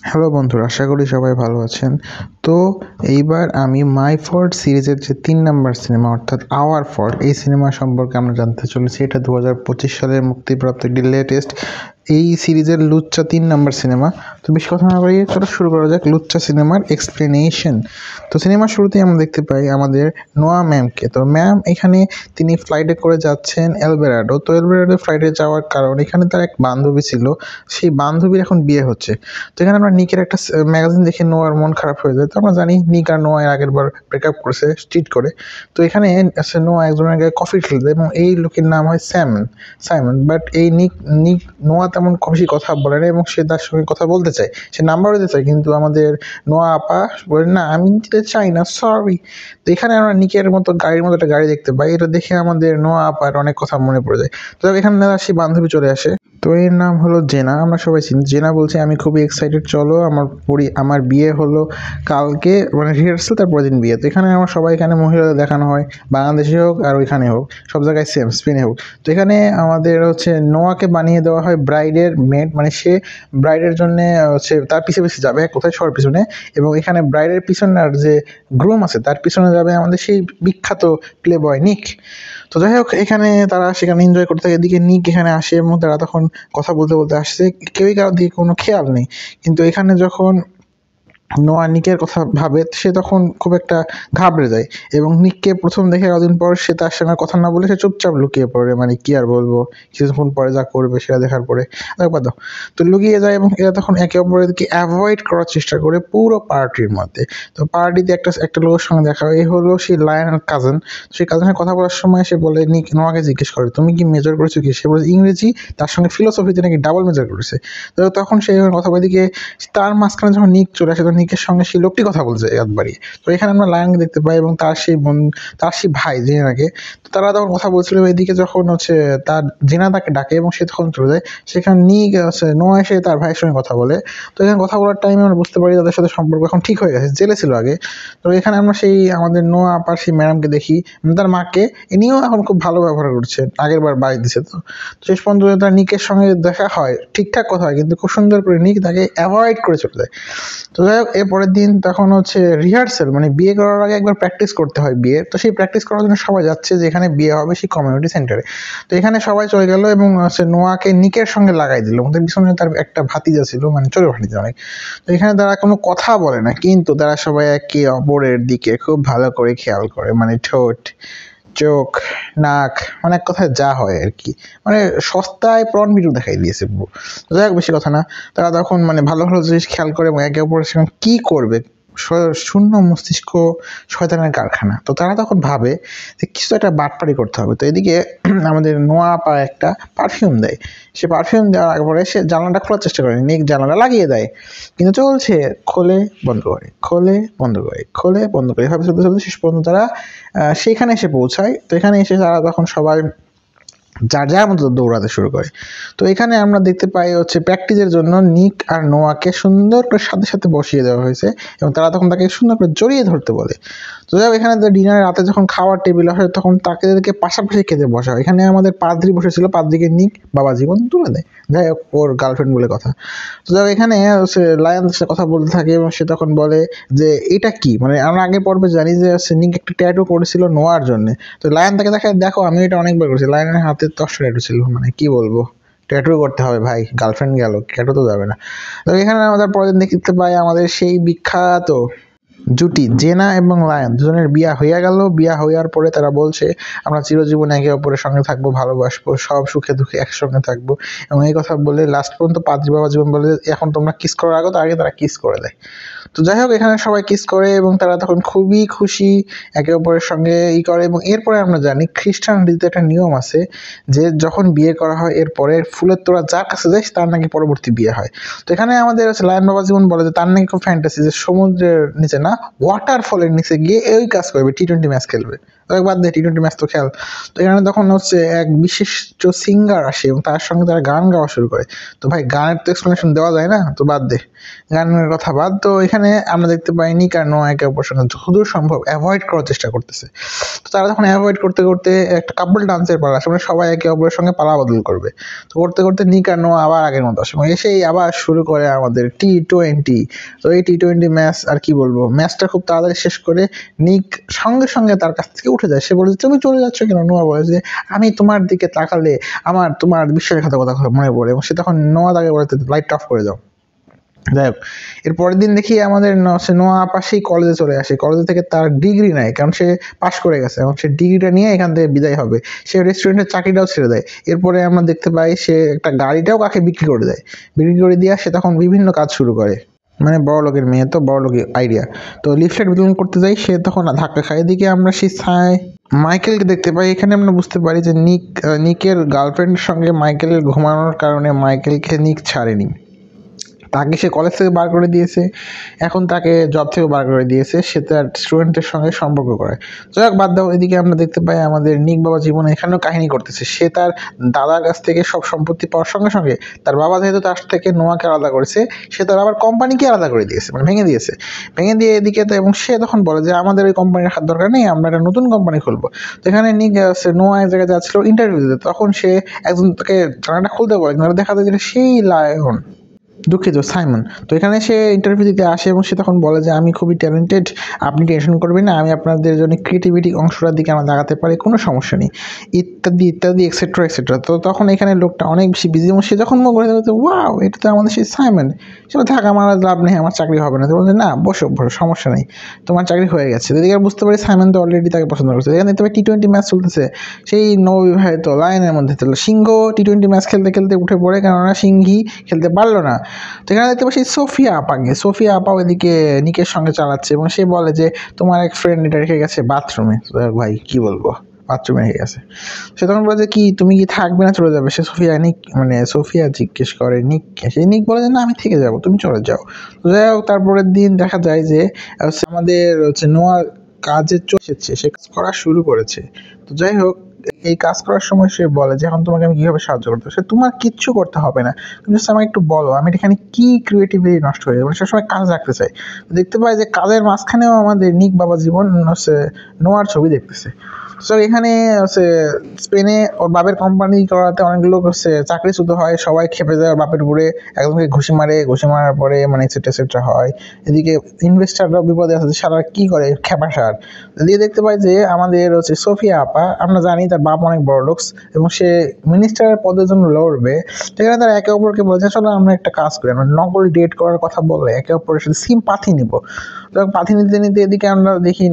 Hello বন্ধুরা, আশা করি সবাই ভালো আছেন। তো এইবার আমি মাই ফল্ট সিরিজের যে ৩ নাম্বার সিনেমা অর্থাৎ আওয়ার ফল্ট এই সিনেমা সম্পর্কে আমরা জানতে চলেছি। এটা ২০২৫ সালে মুক্তিপ্রাপ্ত একটি লেটেস্ট এই সিরিজের লুচ্চা ৩ নাম্বার সিনেমা। তো বেশি কথা না বাড়িয়ে চলো শুরু করা যাক লুচ্চা সিনেমার এক্সপ্লেনেশন। তো সিনেমার শুরুতেই আমরা দেখতে পাই আমাদের নোয়া ম্যামকে। তো ম্যাম এখানে তিনি ফ্লাইটে করে যাচ্ছেন এলডোরাডো। তো এলডোরাডো ফ্লাইটে যাওয়ার কারণ এখানে তার এক বান্ধবী ছিল, সেই বান্ধবীর এখন বিয়ে হচ্ছে। তো এখানে আমরা নিকের একটা ম্যাগাজিন দেখে নোয়ার মন খারাপ হয়ে যায়। তো আমরা জানি নিক আর নোয়া এর আগের বার ব্রেকআপ করেছে চিট করে। তো এখানে নোয়া একজনের গায়ে কফি ঢেলে দেয় এবং এই লোকের নাম হয় সাইমন। বাট এই নিক নোয়া তেমন বেশি কথা বলে না এবং সে তার সঙ্গে কথা বলতে চায়, সে নাম্বার দিতে চায়, কিন্তু আমাদের নোয়া আপা বলে না, আমি দিতে চাই না, সরি। তো এখানে আমরা নিকের মতো গাড়ির মতো একটা গাড়ি দেখতে পাই। এটা দেখে আমাদের নোয়া আপার অনেক কথা মনে পড়ে যায়। তো এখানে সেই বান্ধবী চলে আসে। তো এর নাম হলো জেনা, আমরা সবাই চিনি। জেনা বলছে আমি খুবই এক্সাইটেড, চলো আমার বিয়ে হলো কালকে, মানে রিহার্সাল তারপরের দিন বিয়ে। তো এখানে আমার সবাই এখানে মহিলাদের দেখানো হয়, বাংলাদেশে হোক আর ওইখানে হোক, সব জায়গায় সেম, স্পেনে হোক। তো এখানে আমাদের নোয়াকে বানিয়ে দেওয়া হয় ব্রাইডের মেড, মানে সে ব্রাইডের জন্য তার পিছে পিছে যাবে কোথায়, সবার পিছনে। এবং এখানে ব্রাইডের পিছনের যে গ্রুম আছে তার পিছনে যাবে আমাদের সেই বিখ্যাত প্লে বয় নিক। তো যাই হোক, এখানে তারা সেখানে এনজয় করতে থাকে। এদিকে নিক এখানে আসে এবং তারা তখন কথা বলতে বলতে আসছে, কেউই কারোর দিকে কোনো খেয়াল নেই। কিন্তু এখানে যখন নোয়া নিকের কথা ভাবে সে তখন খুব একটা ঘাবড়ে যায় এবং নিককে প্রথম দেখে কদিন পর সে তার সঙ্গে কথা না বলে সে চুপচাপ লুকিয়ে পড়ে, মানে কি আর বলবো, কিছুক্ষণ পরে যা করবে সেটা দেখার পরে একবার দাও। তো লুকিয়ে যায় এবং এরা তখন একে অপরকে অ্যাভয়েড করার চেষ্টা করে পুরো পার্টির মধ্যে। তো পার্টিতে একটা লোকের সঙ্গে দেখা হয়, এই হলো সেই লায়নের কাজিন। সেই কাজিনের কথা বলার সময় সে বলে নিক নোয়াকে জিজ্ঞেস করে তুমি কি মেজর করেছো কি, সে বলে ইংরেজি, তার সঙ্গে ফিলোসফিতে নাকি ডাবল মেজর করেছে। তো তখন সেই কথা বলে দিকে তার মাঝখানে যখন নিক চলে আসে, নিকের সঙ্গে সেই লোকটি কথা বলছে একবারই। তো এখানে আমরা লায়নকে দেখতে পাই এবং তার সেই ভাই জেনাকে। তো তারা তখন কথা বলছিল, এদিকে যখন তার জেনা তাকে ডাকে এবং সে তখন চলে যায়, সেখানে নিক নোয়া এসে তার ভাইয়ের সঙ্গে কথা বলে। তো এখানে কথা বলার টাইমে আমরা বুঝতে পারি তাদের সাথে সম্পর্ক এখন ঠিক হয়ে গেছে, জেলে ছিল আগে। তো এখানে আমরা সেই আমাদের নোয়া আপার সেই ম্যাডামকে দেখি, তার মাকে, ইনিও এখন খুব ভালো ব্যবহার করছে, আগের বার বাড়ি দিছে। তো শেষ পর্যন্ত তার নিকের সঙ্গে দেখা হয়, ঠিকঠাক কথা হয়, কিন্তু খুব সুন্দর করে নিক তাকে অ্যাভয়েড করে চলে যায়। তো যাই হোক, এর পরের দিন তখন রিহার্সাল, মানে বিয়ে করার আগে একবার প্র্যাকটিস করতে হয় বিয়ে। তো সেই প্র্যাকটিস করার জন্য সবাই যাচ্ছে যেখানে বিয়ে হবে সেই কমিউনিটি সেন্টারে। তো এখানে সবাই চলে গেল এবং নোয়াকে নিকের সঙ্গে লাগাই দিল। ওদের পিছনে তার একটা ভাতিজা ছিল, মানে ছোট ভাতিজা অনেক। তো এখানে তারা কোনো কথা বলে না, কিন্তু তারা সবাই একে অপরের দিকে খুব ভালো করে খেয়াল করে, মানে ঠোঁট, চোখ, নাক, অনেক কথায় যা হয় আর কি, মানে সস্তায় প্রন ভিডিও দেখাই দিয়েছে পুরো। তো যাই হোক, বেশি কথা না, তারা তখন মানে ভালো ভালো জিনিস খেয়াল করে এবং একে অপরের সঙ্গে কী করবে, শূন্য মস্তিষ্ক শয়তানের কারখানা। তো তারা তখন ভাবে যে কিছু একটা বাটপাড়ি করতে হবে। তো এদিকে আমাদের নোয়া আপা একটা পারফিউম দেয়, সে পারফিউম দেওয়ার পরে সে জানলাটা খোলার চেষ্টা করে, নিক জানলাটা লাগিয়ে দেয়, কিন্তু চলছে, খোলে বন্ধ করে, খোলে বন্ধ করে, খোলে বন্ধ করে, এভাবে চলতে চলতে শেষ পর্যন্ত তারা সেখানে এসে পৌঁছায়। তো এখানে এসে তারা তখন সবাই যার যার মতো দৌড়াতে শুরু করে। তো এখানে আমরা দেখতে পাই প্র্যাকটিসের জন্য নিক আর নোয়াকে সুন্দর করে সাথে সাথে বসিয়ে দেওয়া হয়েছে এবং তারা তখন তাকে সুন্দর করে জড়িয়ে ধরতে বলে। তো যাই হোক, এখানে ডিনারের রাতে যখন খাওয়ার টেবিল আসে তখন তাদেরকে পাশাপাশি খেতে বসা হয়। এখানে আমাদের পাদ্রি বসেছিল, পাদ্রিকে নিক বাবা জীবন তুলে দেয়, যাই হোক ওর গার্লফ্রেন্ড বলে কথা। তো যাই হোক, এখানে লায়ন সে কথা বলতে থাকে এবং সে তখন বলে যে এটা কি, মানে আমরা আগের পর্বে জানি যে নিক একটা ট্যাটু করেছিল নোয়ার জন্য। তো লায়ন তাকে দেখে, দেখো আমি এটা অনেকবার করেছি। লায়নের হাতে 10টা ট্যাটু ছিল, মানে কি বলবো, ট্যাটু করতে হবে ভাই, গার্লফ্রেন্ড গেল, ট্যাটু তো যাবে না। তো এখানে আমাদের পরের দিন দেখতে পাই আমাদের সেই বিখ্যাত জুটি জেনা এবং লায়ন দুজনের বিয়া হইয়া গেল। বিয়া হইয়ার পরে তারা বলছে আমরা চিরজীবন একে অপরের সঙ্গে থাকবো, ভালোবাসবো, সব সুখে দুঃখে একসঙ্গে থাকবো। এবং এই কথা বলে লাস্ট পর্যন্ত পাদ্রী বাবা জীবন বলে এখন তোমরা কিস করার আগে, তো আগে তারা কিস করে দেয়। তো যাই হোক, এখানে সবাই কিস করে এবং তারা তখন খুবই খুশি, একে অপরের সঙ্গে করে। এবং এরপরে আমরা জানি খ্রিস্টান রীতিতে একটা নিয়ম আছে যে যখন বিয়ে করা হয় এরপরে ফুলের তোড়া যার কাছে যায় তার নাকি পরবর্তী বিয়ে হয়। তো এখানে আমাদের লায়ন বাবা জীবন বলে যে তার নাকি খুব ফ্যান্টাসি যে সমুদ্রের নিচে না, ওয়াটারফলের নিচে গিয়ে এই কাজ করবে, টি-20 ম্যাচ খেলবে। বাদ দে, টি-20 ম্যাচ তো খেল। তো এখানে তখন হচ্ছে এক বিশিষ্ট সিঙ্গার আসে এবং তার সঙ্গে তারা গান গাওয়া শুরু করে। তো ভাই গানের তো এক্সপ্লেনেশন দেওয়া যায় না, তো বাদ দে, গানের কথা বাদ। তো এখানে আমরা দেখতে পাই নিক আর নোয়া একে অপরের সঙ্গে যতদূর সম্ভব অ্যাভয়েড করার চেষ্টা করতেছে। তো তারা তখন অ্যাভয়েড করতে করতে একটা কাপল ডান্সের পালা আসে, মানে সবাই একে অপরের সঙ্গে পালা বদল করবে। তো করতে করতে নিক আর নোয়া আবার আগের মতো আসে, এসেই আবার শুরু করে আমাদের টি-20। তো এই টি-20 ম্যাচ আর কি বলবো, ম্যাচটা খুব তাড়াতাড়ি শেষ করে নিক সঙ্গে সঙ্গে তার কাছ থেকে উঠে যায়। সে বলে তুমি চলে যাচ্ছ কেন? নোয়া বলে যে আমি তোমার দিকে তাকালে তোমার বিশ্বাসঘাতকতা কথা মনে পড়ে, এবং সে তখন নোয়া তাকে বলে লাইট অফ করে দাও। যাই হোক, এর পরের দিন দেখি আমাদের নোয়া পাশেই কলেজে চলে আসে, কলেজে থেকে তার ডিগ্রি নেয়, কারণ সে পাশ করে গেছে, এবং সে ডিগ্রিটা নিয়ে এখান থেকে বিদায় হবে। সে রেস্টুরেন্টের চাকরিটাও ছেড়ে দেয়। এরপরে আমরা দেখতে পাই সে একটা গাড়িটাও কাকে বিক্রি করে দেয়, বিক্রি করে দিয়ে সে তখন বিভিন্ন কাজ শুরু করে। মানে বড় লোকের মেয়ে, তো বড় লোকের আইডিয়া। তো লিফলেট বিতরণ করতে যাই, সে তখন ধাক্কা খায়। এদিকে আমরা সেই মাইকেলকে দেখতে পাই। এখানে আমরা বুঝতে পারি যে নিকের গার্লফ্রেন্ডের সঙ্গে মাইকেলের ঘুমানোর কারণে মাইকেলকে নিক ছাড়েনি, তাকে সে কলেজ থেকে বার করে দিয়েছে, এখন তাকে জব থেকে বার করে দিয়েছে, সে তার স্টুডেন্টের সঙ্গে সম্পর্ক করে। যাই হোক, বাদ দাও। এদিকে আমরা দেখতে পাই আমাদের নিক বাবা জীবনে এখানেও কাহিনী করতেছে। সে তার দাদার কাছ থেকে সব সম্পত্তি পাওয়ার সঙ্গে সঙ্গে তার বাবা যেহেতু তার থেকে নোয়াকে আলাদা করেছে, সে তার আবার কোম্পানিকে আলাদা করে দিয়েছে, মানে ভেঙে দিয়েছে। ভেঙে দিয়ে এদিকে তো, এবং সে তখন বলে যে আমাদের ওই কোম্পানির হাত দরকার নেই, আমরা একটা নতুন কোম্পানি খুলবো। তো এখানে নিক নোয়া এক জায়গায় যাচ্ছিল ইন্টারভিউ দিতে, তখন সে একজন তাকে জানাটা খুলতে বলে, দেখা যায় যে সেই লায়ন, দুঃখিত, সাইমন। তো এখানে সে ইন্টারভিউ দিতে আসে এবং সে তখন বলে যে আমি খুবই ট্যালেন্টেড, আপনি টেনশন করবেন না, আমি আপনাদের জন্য ক্রিয়েটিভিটি অংশটার দিকে আমরা লাগাতে পারি, কোনো সমস্যা নেই, ইত্যাদি ইত্যাদি এক্সেট্রা এক্সেট্রা। তো তখন এখানে লোকটা অনেক বেশি বিজি, এবং সে যখন মনে করে ওয়াও, এটা তো আমাদের সেই সাইমন। সে থাক, আমার লাভ নেই, আমার চাকরি হবে না। তো বলছে না, বসো সমস্যা নেই, তোমার চাকরি হয়ে গেছে। এদিকে বুঝতে পারি সাইমন তো অলরেডি তাকে পছন্দ করছে। এখানে দেখতে পাই টি-20 ম্যাচ চলতেছে, সেই নববিবাহিত লায়নের মধ্যে। সিংহ টি-20 ম্যাচ খেলতে খেলতে উঠে পড়ে, কেননা সিংহী খেলতে পারলো না। তো এখানে দেখতে পাচ্ছি সোফিয়া আপাও এদিকে নিকের সঙ্গে চালাচ্ছে, এবং সে বলে যে তোমার এক ফ্রেন্ড এটা রেখে গেছে বাথরুমে। ভাই কি বলবো, বাথরুমে রেখে গেছে। সে তখন বলে যে কি তুমি কি থাকবে না চলে যাবে? সে সোফিয়া জিজ্ঞেস করে নিককে, সে নিক বলে যে না, আমি থেকে যাবো, তুমি চলে যাও। যাই হোক, তারপরের দিন দেখা যায় যে আমাদের নোয়া কাজে চলেছে, সে কাজ করা শুরু করেছে। তো যাই হোক, এই কাজ করার সময় সে বলে যে এখন তোমাকে আমি কীভাবে সাহায্য করতে হবে। সে তোমার কিচ্ছু করতে হবে না, তুমি জাস্ট আমাকে একটু বলো আমি এখানে কী ক্রিয়েটিভিটি নষ্ট হয়ে যাবে, সবসময় কাজ রাখতে চাই। দেখতে পাই যে কাজের মাঝখানেও আমাদের নিক বাবা জীবন নোয়ার ছবি দেখতেছে। তো এখানে স্পেনে ওর বাপের কোম্পানি করাতে অনেক লোক চাকরিচ্যুত হয়, সবাই খেপে যায় ওর বাপের উপরে, একজনকে ঘুষি মারার পরে মানে এক্সেট্রা হয়। এদিকে ইনভেস্টাররাও বিপদে আছে, সারা কী করে খেপা সার দিয়ে। দেখতে পাই যে আমাদের সোফিয়া আপা, আমরা জানি তার বাপ অনেক বড় লোকস, এবং সে মিনিস্টারের পদের জন্য লড়বে। সেখানে তারা একে অপরকে বলেছে চলো আমরা একটা কাজ করি, আমরা নকল ডেট করার কথা বলে একে অপরের সাথে সিম্পাথি নিব। তো পাথি নিতে নিতে এদিকে আমরা দেখি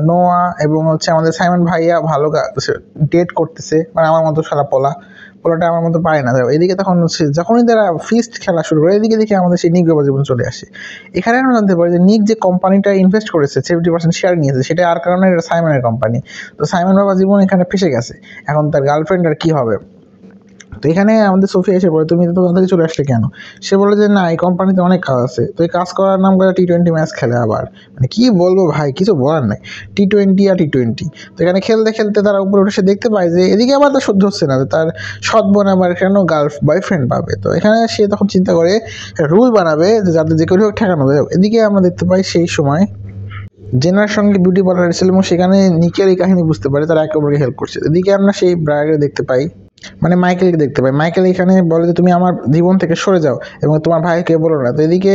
নোয়া এবং আমাদের সাইমন ভাইয়া ভালো ডেট করতেছে, মানে আমার মতো সারা পোলাটা আমার মতো পারে না। এদিকে তখন যখনই তারা ফিস্ট খেলা শুরু করে, এদিকে দেখি আমাদের সেই নিক বাবা জীবন চলে আসে। এখানে আমরা জানতে পারি যে নিক যে কোম্পানিটা ইনভেস্ট করেছে 70% শেয়ার নিয়েছে, সেটা আর কারণে এটা সাইমনের কোম্পানি। তো সাইমন বাবা জীবন এখানে ফেসে গেছে, এখন তার গার্লফ্রেন্ড আর কি হবে। তো এখানে আমাদের সোফিয়া এসে বলে তুমি তো তাড়াতাড়ি চলে আসলে কেন? সে বলে যে না, এই কোম্পানিতে অনেক কাজ আছে। তো এই কাজ করার নাম করে টি-20 ম্যাচ খেলে আবার, মানে কি বলবো ভাই, কিছু বলার নাই, টি-20। তো এখানে খেলতে খেলতে তারা উপরে উঠে সে দেখতে পায় যে এদিকে আবার তার সহ্য হচ্ছে না, তার সৎ বোন আবার কেন বয়ফ্রেন্ড পাবে। তো এখানে সে তখন চিন্তা করে রুল বানাবে যে যাতে যে কেউ ঠেকানো যায়। এদিকে আমরা দেখতে পাই সেই সময় জেনার সঙ্গে বিউটি পার্লার ছিল, এবং সেখানে নিকের এই কাহিনী বুঝতে পারে, তারা একে অপরকে হেল্প করছে। এদিকে আমরা সেই ব্রায়ারকে দেখতে পাই, মানে মাইকেলকে দেখতে পাই। মাইকেল এখানে বলে যে তুমি আমার জীবন থেকে সরে যাও এবং তোমার ভাইকে বলো না। তো এদিকে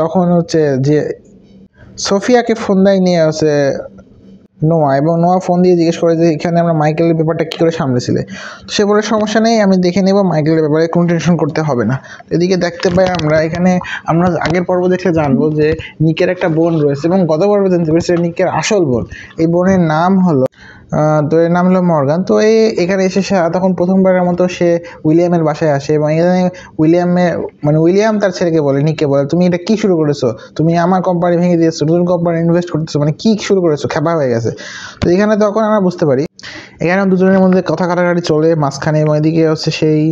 তখন যে সোফিয়াকে ফোন দেয় নিয়ে নোয়া, এবং নোয়া ফোন দিয়ে জিজ্ঞেস করে যে এখানে আমরা মাইকেলের ব্যাপারটা কী করে সামলেছিলে। তো সে বলে সমস্যা নেই, আমি দেখে নেব, মাইকেলের ব্যাপারে কোনো টেনশন করতে হবে না। এদিকে দেখতে পাই আমরা আগের পর্ব দেখলে জানবো যে নিকের একটা বোন রয়েছে, এবং গত পর্বে জানতে পেরেছি নিকের আসল বোন, এই বোনের নাম হলো মর্গান। তো এখানে এসে তখন প্রথমবারের মতো সে উইলিয়ামের বাসায় আসে, এবং এখানে উইলিয়াম তার ছেলেকে বলে, নিককে বলে তুমি এটা কি শুরু করেছো, তুমি আমার কোম্পানি ভেঙে দিয়েছো, নতুন কোম্পানি ইনভেস্ট করতেছো, মানে কি শুরু করেছো, খেপা হয়ে গেছে। তো এখানে তখন আমরা বুঝতে পারি এখানে দুজনের মধ্যে কথা কাটাকাটি চলে মাঝখানে, এবং এদিকে সেই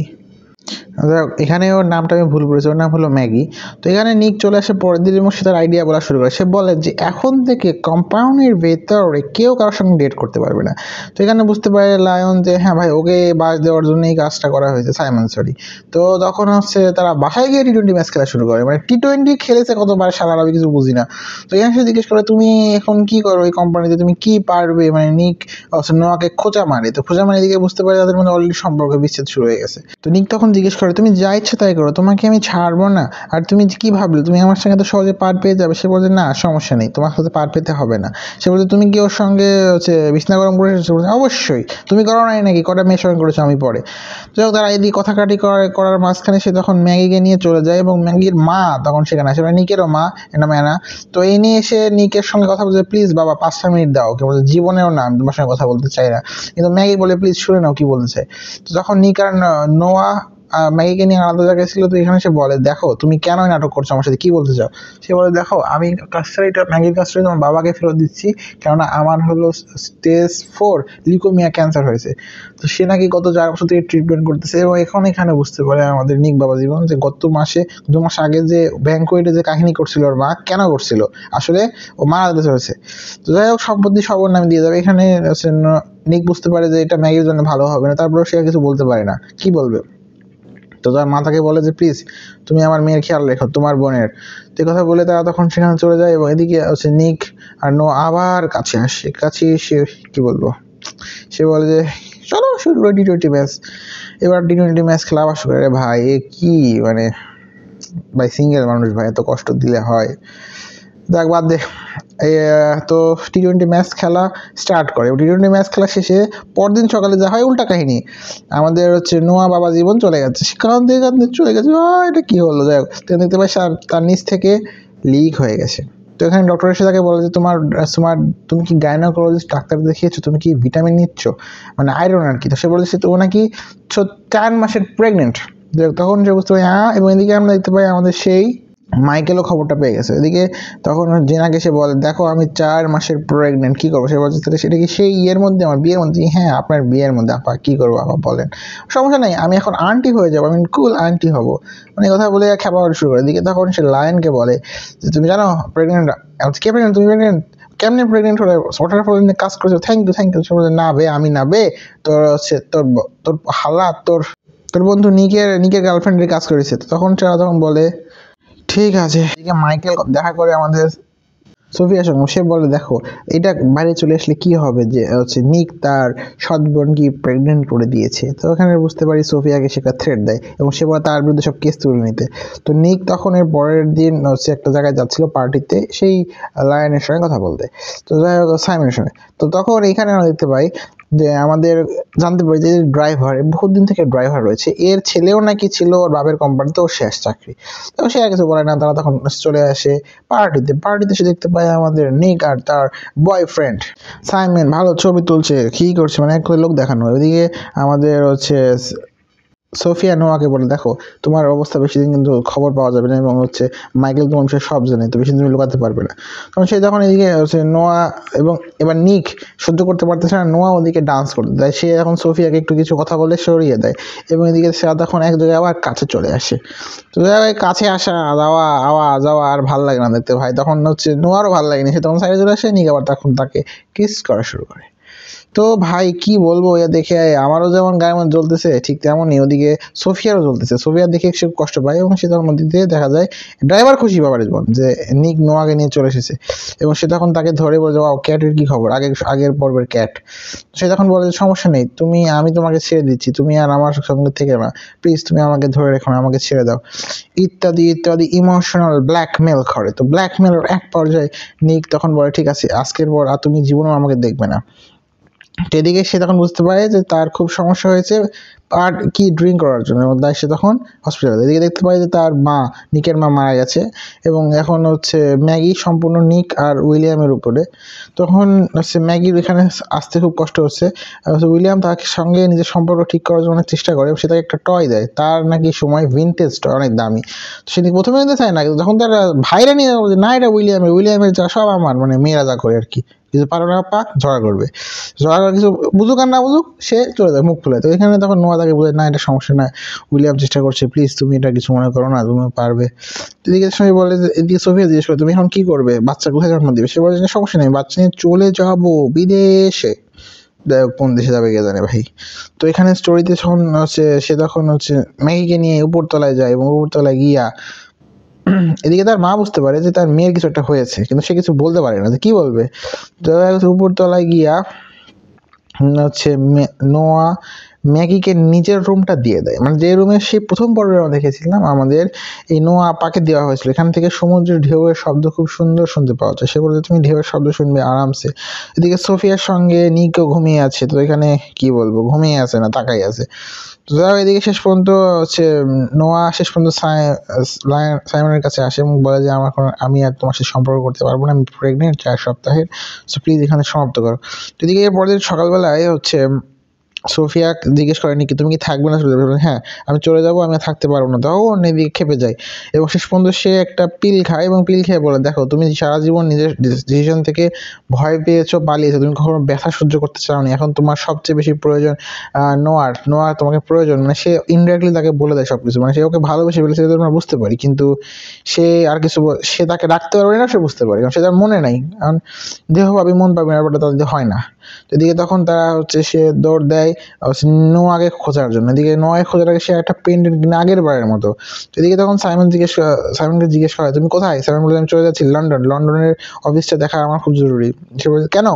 এখানে ওর নামটা আমি ভুল করেছি, ওর নাম হলো ম্যাগি। তো এখানে নিক চলে আসে পরের দিন এবং সে তার আইডিয়া বলা শুরু করে। সে বলে যে এখন থেকে কম্পাউন্ডের ভেতরে কেউ কারোর সঙ্গে ডেট করতে পারবে না। তো এখানে বুঝতে পারে লায়ন যে হ্যাঁ ভাই, ওকে বাস দেওয়ার জন্য এই কাজটা করা হয়েছে, সাইমন সরি। তো তখন হচ্ছে তারা বাসায় গিয়ে টি-20 ম্যাচ খেলা শুরু করে। মানে টি-20 খেলেছে কতবার সারা, আমি কিছু বুঝি না। তো এখানে সে জিজ্ঞেস করে তুমি এখন কি করো এই কোম্পানিতে, তুমি কি পারবে? মানে নিক নোয়াকে খোঁচা মারে। তো খোঁচা মারে দিকে বুঝতে পারে তাদের মধ্যে অলরেডি সম্পর্ক বিচ্ছেদ শুরু হয়ে গেছে। তো নিক তখন জিজ্ঞেস করে তুমি যা ইচ্ছে তাই করো, তোমাকে আমি ছাড়বো না। আর তুমি কি ভাবলে তুমি আমার সঙ্গে তো সহজে পার পেয়ে যাবে? সে বলছে না সমস্যা নেই, তোমার সাথে পার পেতে হবে না। সে বলছে তুমি কি ওর সঙ্গে হচ্ছে বিছনা গরম করে এসেছো? বলছে অবশ্যই, তুমি করো নাই নাকি? কটা মেয়ের সঙ্গে করেছো আমি পরে। যাই হোক, তারা এদিকে কথা কাটি করার মাঝখানে সে তখন ম্যাগিকে নিয়ে চলে যায় এবং ম্যাগির মা তখন সেখানে আসে, মানে নিকেরও মা, এটা ম্যানা। তো এই নিয়ে এসে নিকের সঙ্গে কথা বলছে, প্লিজ বাবা 5টা মিনিট দাও। কে বলছে জীবনেও না, আমি তোমার সঙ্গে কথা বলতে চাই না। কিন্তু ম্যাগি বলে প্লিজ শুনে নাও কি বলতে চাই। তো যখন নিক আর নোয়া ম্যাগিকে নিয়ে আলাদা জায়গায় ছিল, তো এখানে সে বলে দেখো তুমি কেন নাটক করছো আমার সাথে, কি বলতে চাও? সে বলে দেখো আমি কাস্টারিটা, ম্যাগির কাস্টারি তোমার বাবাকে ফেরত দিচ্ছি, কেননা আমার হলো স্টেজ 4 লিউকোমিয়া ক্যান্সার হয়েছে। তো সে নাকি গত 4 বছর থেকে ট্রিটমেন্ট করতেছে এবং এখন এখানে বুঝতে পারে আমাদের নিক বাবা জীবন যে গত মাসে 2 মাস আগে যে ব্যাংকোয়েটে যে কাহিনী করছিল ওর মা, কেন করছিল? আসলে ও মারা যেতে চলেছে। তো যাই হোক, সম্পত্তি সবর নামে দিয়ে যাবে। এখানে নিক বুঝতে পারে যে এটা ম্যাগির জন্য ভালো হবে না, তারপরেও সে কিছু বলতে পারে না, কি বলবে। তো তার মা তাকে বলে যে প্লিজ তুমি আমার মেয়ের খেয়াল রেখো, তোমার বোনের। তো এই কথা বলে তারা তখন সেখানে চলে যায় এবং এদিকে হচ্ছে নিক আর নো আবার কাছে আসে। কাছে এসে কি বলবো, সে বলে যে চলো শুরু করে টি-20 ম্যাচ। এবার টি-20 ম্যাচ খেলা আবার শুরু করে। ভাই এ কি মানে, ভাই সিঙ্গেল মানুষ ভাই, এত কষ্ট দিলে হয়? দেখ বাদ দে। তো টি-20 ম্যাচ খেলা স্টার্ট করে। টি-20 ম্যাচ খেলা শেষে পরদিন সকালে যা হয় উল্টা কাহিনী, আমাদের হচ্ছে নোয়া বাবা জীবন চলে গেছে। সে কাঁদতে কাঁদতে চলে গেছে, এটা কি হলো? যাই হোক, দেখতে পাই তার নিচ থেকে লিক হয়ে গেছে। তো এখানে ডক্টর এসে তাকে বলে যে তোমার তুমি কি গাইনোকোলজিস্ট ডাক্তার দেখিয়েছো, তুমি কি ভিটামিন নিচ্ছ, মানে আয়রন আর কি? তো সে বলেছে তো ও নাকি 4 মাসের প্রেগনেন্ট। তখন সে বুঝতে পারি এবং এদিকে আমরা দেখতে পাই আমাদের সেই মাইকেলও খবরটা পেয়ে গেছে। এদিকে তখন জেনাকে সে বলে দেখো আমি 4 মাসের প্রেগনেন্ট, কি করবো? সে বলছে তাহলে সেটা কি সেই ইয়ের মধ্যে, আমার বিয়ের মধ্যে? হ্যাঁ আপনার বিয়ের মধ্যে। আপা কি করবো আপা বলেন? সমস্যা নেই, আমি এখন আন্টি হয়ে যাবো, আমি কুল আন্টি হবো। মানে কথা বলে খেপা শুরু করে। এদিকে তখন সে লায়নকে বলে যে তুমি জানো প্রেগনেন্ট? কে প্রেগনেন্ট? তুমি প্রেগনেন্ট? কেমনি প্রেগনেন্ট হলে? ওয়াটারফল নিয়ে কাজ করছো, থ্যাংক ইউ। সে বলে না বে, আমি না বে, তোর হচ্ছে তোর হালা, তোর বন্ধু নিকের গার্লফ্রেন্ডের কাজ করেছে। তখন বলে ঠিক আছে। এদিকে মাইকেল দেখা করে আমাদের সোফিয়ার সঙ্গে। সে বলে দেখো এটা বাইরে চলে আসলে কি হবে, যে হচ্ছে নিক তার সৎ বোনকে প্রেগনেন্ট করে দিয়েছে। তো ওখানে বুঝতে পারি সোফিয়াকে সে একটা থ্রেট দেয় এবং সে বলে তার বিরুদ্ধে সব কেস তুলে নিতে। তো নিক তখন এর পরের দিন হচ্ছে একটা জায়গায় যাচ্ছিল পার্টিতে, সেই লায়নের সঙ্গে কথা বলতে। তো যাই হোক সাইমনের সঙ্গে। তো তখন এইখানে আমরা দেখতে পাই যে আমাদের জানতে পারি যে ড্রাইভার বহুত দিন থেকে ড্রাইভার রয়েছে, এর ছেলেও নাকি ছিল ওর বাপের কোম্পানিতে, ওর শেষ চাকরি। তো সে আর কিছু বলে না। তারা তখন চলে আসে পার্টিতে সে দেখতে পায় আমাদের নিক আর তার বয়ফ্রেন্ড সাইমন ভালো ছবি তুলছে, কি করছে, মানে এক লোক দেখানো। ওইদিকে আমাদের হচ্ছে সোফিয়া নোয়াকে বলে দেখো তোমার অবস্থা বেশি দিন কিন্তু খবর পাওয়া যাবে না এবং হচ্ছে মাইকেল তোমার বিষয়ে সব জানে, তো বেশি দিন তুমি লুকাতে পারবে না। তখন সে যখন এদিকে হচ্ছে নোয়া এবং এবার নিক সহ্য করতে পারতেছে না, নোয়া ওদিকে ডান্স করতে দেয়। সে এখন সোফিয়াকে একটু কিছু কথা বলে সরিয়ে দেয় এবং এদিকে সে তখন এক জায়গায় আবার কাছে চলে আসে। তো কাছে আসা যাওয়া আর ভাল লাগে না দেখতে ভাই। তখন হচ্ছে নোয়ারও ভাল লাগেনি, সে তখন সাইডে চলে আসে। নিক আবার তখন তাকে কিস করা শুরু করে। তো ভাই কি বলবো, এ দেখে আমারও যেমন গায়ের মধ্যে জ্বলতেছে ঠিক তেমনই ওদিকে সোফিয়ারও জ্বলতেছে। সোফিয়া দেখে একটু কষ্ট পায় এবং সে তখন মধ্যে দিয়ে দেখা যায় ড্রাইভার খুশি বাবার জীবন যে নিক নোয়াকে নিয়ে চলে এসেছে এবং সে তখন তাকে ধরে বলে ও ক্যাটের কি খবর, আগের পর্বের ক্যাট। সে তখন বলে যে সমস্যা নেই, আমি তোমাকে ছেড়ে দিচ্ছি, তুমি আর আমার সঙ্গে থেকে না, প্লিজ তুমি আমাকে ধরে রেখো না, আমাকে ছেড়ে দাও, ইত্যাদি ইত্যাদি ইমোশনাল ব্ল্যাকমেল করে। তো ব্ল্যাকমেলের এক পর্যায়ে নিক তখন বলে ঠিক আছে আজকের পর আর তুমি জীবনেও আমাকে দেখবে না। এদিকে সে তখন বুঝতে পারে যে তার খুব সমস্যা হয়েছে আর কি ড্রিঙ্ক করার জন্য, এবং তাই সে তখন হসপিটালে। এদিকে দেখতে পাই যে তার নিকের মা মারা গেছে এবং এখন হচ্ছে ম্যাগি সম্পূর্ণ নিক আর উইলিয়ামের উপরে। তখন হচ্ছে ম্যাগির এখানে আসতে খুব কষ্ট হচ্ছে। উইলিয়াম তাকে সঙ্গে নিজের সম্পর্ক ঠিক করার জন্য চেষ্টা করে, সে তাকে একটা টয় দেয়, তার নাকি সময় ভিনটেজ টয় অনেক দামি। তো সে প্রথমে নিতে চায় না, যখন তার ভাইরা নিয়ে না এটা উইলিয়ামের যা সব আমার, মানে মেয়েরা যা করে আর কি, কিছু পারো না পাক ঝগড়া করবে, ঝগড়া করে কিছু বুঝুক আর না বুঝুক সে চলে যায় মুখ খুলে। তো এখানে তখন নোয়া তাকে বলে না এটা সমস্যা না, উইলিয়াম চেষ্টা করছে, প্লিজ তুমি এটা কিছু মনে করো না, তুমি পারবে। এদিকে সবাই বলে যে, এদিকে সোফিয়া জিজ্ঞেস করে তুমি এখন কি করবে, বাচ্চা কোথায় জন্ম দিবে? সে বলে যে সমস্যা নেই, বাচ্চা নিয়ে চলে যাবো বিদেশে। কোন দেশে যাবে কে জানে ভাই। তো এখানে স্টোরিতে যখন হচ্ছে সে তখন হচ্ছে ম্যাগিকে নিয়ে উপরতলায় যায় এবং উপরতলায় গিয়া এদিকে তার মা বুঝতে পারে যে তার মেয়ের কিছু একটা হয়েছে, কিন্তু সে কিছু বলতে পারে না যে কি বলবে। তো উপরতলায় গিয়া হচ্ছে নোয়া ম্যাগিকে নিজের রুমটা দিয়ে দেয়, মানে যে রুমে সে প্রথম পর্বে আমরা দেখেছিলাম আমাদের এই নোয়া আপাকে দেওয়া হয়েছিল, এখান থেকে সমুদ্রের ঢেউয়ের শব্দ খুব সুন্দর শুনতে পাওয়া যায়। সে বলতে তুমি ঢেউয়ের শব্দ শুনবে আরামসে। এদিকে সোফিয়ার সঙ্গে নিকও ঘুমিয়ে আছে, তো এখানে কি বলবো, ঘুমিয়ে আছে না তাকাই আছে। তো যাই এদিকে শেষ পর্যন্ত হচ্ছে নোয়া শেষ পর্যন্ত সাইমনের কাছে আসে এবং বলে যে আমি আর তোমার সাথে সম্পর্ক করতে পারবো না, আমি প্রেগনেন্ট 4 সপ্তাহের, সো প্লিজ এখানে সমাপ্ত করো। তো এদিকে পরের সকালবেলায় হচ্ছে সোফিয়া জিজ্ঞেস করেনি কি তুমি কি থাকবে না চলে যাবে? হ্যাঁ আমি চলে যাবো, আমি থাকতে পারবো না। তাও এদিকে খেপে যায় এবং শেষ পর্যন্ত সে একটা পিল খায় এবং পিল খেয়ে বলে দেখো তুমি সারা জীবন নিজের ডিসিশন থেকে ভয় পেয়েছো, পালিয়েছো, তুমি কখনো ব্যথা সহ্য করতে চাওনি, এখন তোমার সবচেয়ে বেশি প্রয়োজন নোয়ার তোমাকে প্রয়োজন। মানে সে ইনডাইরেক্টলি তাকে বলে দেয় সবকিছু, মানে সে ওকে ভালোবেসে ফেলেছে সেটা আমরা বুঝতে পারি, কিন্তু সে আর কিছু সে তাকে রাখতে পারবে না, সে বুঝতে পারে, কারণ সে তার মনে নাই, কারণ দেহ পাবি মন পাবি না, ব্যাপারটা তাদের হয় না। তো এদিকে তখন তারা হচ্ছে সে দৌড় দেয় নোয়াকে খোঁজার জন্য। এদিকে নোয়াকে খোঁজার আগে সে একটা পেন্ডেন্ট কিনে আগের বারের মতো। এদিকে তখন সাইমনকে জিজ্ঞেস করে তুমি কোথায়? সাইমন বলে আমি চলে যাচ্ছি লন্ডনের অফিসটা দেখা আমার খুব জরুরি। সে বলছে কেন?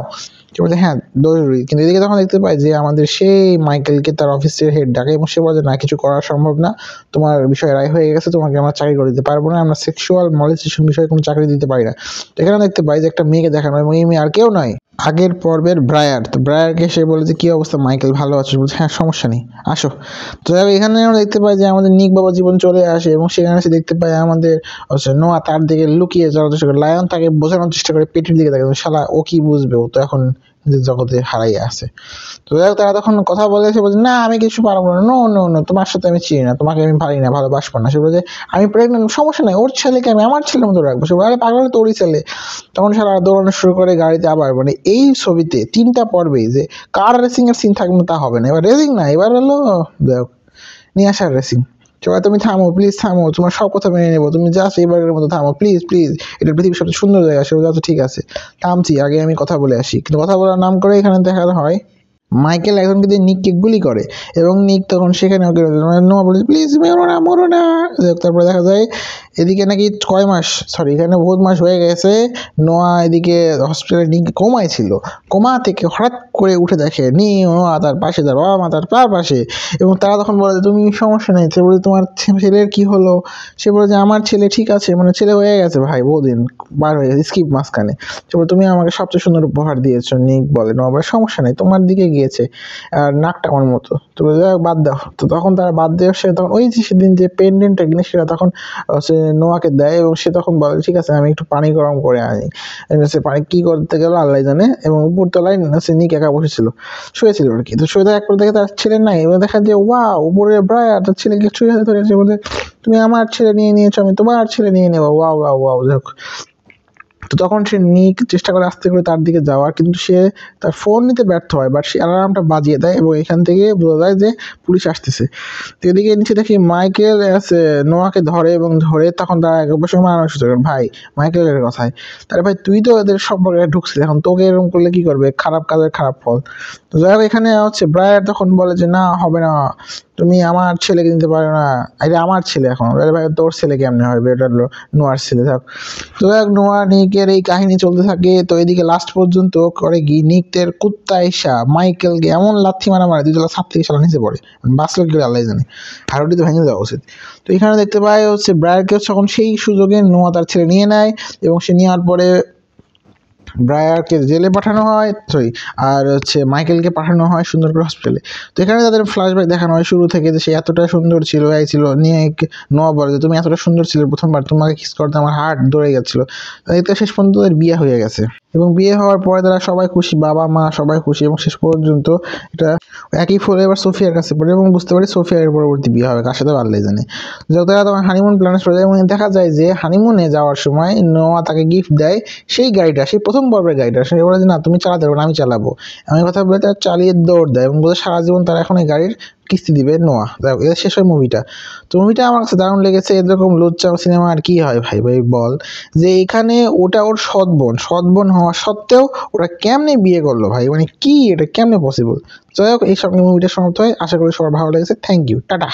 সে বলছে হ্যাঁ জরুরি। কিন্তু এদিকে তখন দেখতে পাই যে আমাদের সেই মাইকেলকে তার অফিসের হেড ডাকে এবং সে বলে না কিছু করা সম্ভব না, তোমার বিষয় রায় হয়ে গেছে, তোমাকে আমরা চাকরি করে দিতে পারবো না, আমরা সেক্সুয়াল মলেস্টেশন বিষয়ে কোনো চাকরি দিতে পারি না। তো এখানে দেখতে পাই যে একটা মেয়েকে দেখানো এবং এই মেয়ে আর কেউ নয়, আগের পর্বের ব্রায়ার। তো ব্রায়ারকে সে বলে যে কি অবস্থা মাইকেল, ভালো আছো? বলছে হ্যাঁ সমস্যা নেই আসো। তো এখানে আমরা দেখতে পাই যে আমাদের নিক বাবা জীবন চলে আসে এবং সেখানে সে দেখতে পাই আমাদের নোয়া তার দিকে লুকিয়ে যাওয়ার চেষ্টা করে, লায়ন তাকে বোঝানোর চেষ্টা করে পেটের দিকে দেখে, শালা ও কি বুঝবে, ও তো এখন জগতে হারাইয়া আছে। তো তারা তখন কথা বলে, সে বলছে না আমি কিছু পারবো না, নো নো নো তোমার সাথে আমি চিনি না, তোমাকে আমি পারি না, ভালোবাসবো না। সে বলে আমি প্রেগনেন্ট, সমস্যা নেই, ওর ছেলেকে আমি আমার ছেলের মতো রাখবো। সে বলে আরে পাগল তোরই ছেলে। তখন সারা দৌড়ানো শুরু করে গাড়িতে আবার, মানে এই ছবিতে 3টা পর্বেই যে কার রেসিং এর সিন থাকবে তা হবে না, এবার রেসিং না, এবার হলো নিয়ে আসার রেসিং। সবাই তুমি থামো প্লিজ থামো, তোমার সব কথা মেনে নেবো, তুমি জাস্ট এবারের মতো থামো প্লিজ প্লিজ, এটা পৃথিবীর সবচেয়ে সুন্দর জায়গা। সে বলে ঠিক আছে থামছি, আগে আমি কথা বলে আসি। কিন্তু কথা বলার নাম করে এখানে দেখা হয় মাইকেল একজন কিন্তু নিককে গুলি করে এবং নিক তখন সেখানে ওকে নোয়া বলে প্লিজ মরো না। তারপরে দেখা যায় এদিকে নাকি এখানে বহুত মাস হয়ে গেছে, নোয়া এদিকে হসপিটালে নিক কোমায় ছিল, কোমা থেকে হঠাৎ করে উঠে দেখে নোয়া তার পাশে, তার বাবা মা তার পাশে, এবং তারা তখন বলে তুমি সমস্যা নেই। সে বলে তোমার ছেলের কি হলো? সে বলে যে আমার ছেলে ঠিক আছে, মানে ছেলে হয়ে গেছে ভাই, বহুদিন বার হয়ে গেছে, স্কিপ মাঝখানে। সে বলে তুমি আমাকে সবচেয়ে সুন্দর উপহার দিয়েছো। নিক বলে নোয়া বলে সমস্যা নেই, তোমার দিকে গিয়েছে আর নাকটা আমার মতো, তো বাদ দাও। তো তখন তারা বাদ দেওয়া, সে তখন ওই যে সেদিন যে পেন্ডেন্টটা কিনে সেটা তখন সে নোয়াকে দেয় এবং সে তখন বলে ঠিক আছে আমি একটু পানি গরম করে আনি। সে পানি কি করতে গেল আল্লাহ জানে, এবং উপরতলায় সে নিক একা বসেছিল, শুয়েছিল আর কি। তো শুয়ে থাকার পর দেখে তার ছেলে নাই, এবার দেখা যায় ওয়া উপরে ব্রায়ার তার ছেলেকে ছুঁয়ে হাতে ধরেছে, বলে তুমি আমার ছেলে নিয়ে নিয়েছো, আমি তোমার ছেলে নিয়ে নেবো। Wow wow wow. তো তখন সে নিক চেষ্টা করে আস্তে করে তার দিকে যাওয়ার, কিন্তু সে তার ফোন নিতে ব্যর্থ হয়, বাট সে অ্যালার্মটা বাজিয়ে দেয় এবং এখান থেকে বোঝা যায় যে পুলিশ আসতেছে। তো এদিকে নিচে দেখি মাইকেল নোয়াকে ধরে এবং ধরে তখন তারা এক বছর মারানোর সুযোগ, ভাই মাইকেলের কথায় তাহলে ভাই তুই তো এদের সম্পর্কে ঢুকছিস, এখন তোকে এরকম করলে কি করবে, খারাপ কাজের খারাপ ফল। তো যাই হোক এখানে ব্রায়ার তখন বলে যে না হবে না, তুমি আমার ছেলেকে নিতে পারো না, এটা আমার ছেলে এখন। ভাই তোর ছেলে কেমনে হবে, এটা হলো নোয়ার ছেলে। থাক। তো যাই নোয়া নিকের এই কাহিনী চলতে থাকে। তো এদিকে লাস্ট পর্যন্ত করে কি নিকের কুত্তা এসা মাইকেলকে এমন লাথি মারে 2 তলা ছাদ থেকে সালা নিচে পড়ে, বাঁচলো কি আল্লাহ জানে, হাড়ুটি তো ভেঙে যাওয়া উচিত। তো এখানে দেখতে পাই ব্রায়ারকে তখন সেই সুযোগে নোয়া তার ছেলে নিয়ে নেয় এবং সে নেওয়ার পরে ব্রায়ারকে জেলে পাঠানো হয়, আর মাইকেলকে পাঠানো হয় সুন্দর করে হসপিটালে। তো এখানে তাদের ফ্ল্যাশব্যাক দেখানো হয় শুরু থেকে, যে সে এতটা সুন্দর ছিল, নিয়ে নোয়া বলে যে তুমি এতটা সুন্দর ছিলে, প্রথমবার তোমাকে কিস করতে আমার হার্ট দৌড়ে গেছিলো। এতে শেষ পর্যন্ত তাদের বিয়ে হয়ে গেছে এবং বিয়ে হওয়ার পরে তারা সবাই খুশি, বাবা মা সবাই খুশি, এবং শেষ পর্যন্ত এটা একই ফলে এবার সোফিয়ার কাছে পড়ে এবং বুঝতে পারি সোফিয়ার পরবর্তী বিয়ে হবে, কার সাথে আল্লাহ জানে। যখন তারা তখন হানিমুন প্ল্যানে চলে যায় এবং দেখা যায় যে হানিমুনে যাওয়ার সময় নোয়া তাকে গিফট দেয় সেই গাড়িটা, সেই প্রথম পর্বের গাড়িটা, সে বলে যে না তুমি চালাতে পারবে না, আমি চালাবো। এমন কথা বলে তারা চালিয়ে দৌড় দেয় এবং বলে সারা জীবন তারা এখন এই গাড়ির কিস্তি দিবে নোয়া। এদের শেষ হয় মুভিটা। তো মুভিটা আমার কাছে দারুণ লেগেছে। এরকম লুচ্চা সিনেমা আর কি হয় ভাই ভাই বল, যে এখানে ওটা ওর সৎ বোন হওয়া সত্ত্বেও ওরা কেমনে বিয়ে করলো ভাই, মানে কি এটা কেমনে পসিবল। যাই হোক, এই সব মুভিটা সমাপ্ত হয়, আশা করি সবার ভালো লেগেছে। Thank you, tata.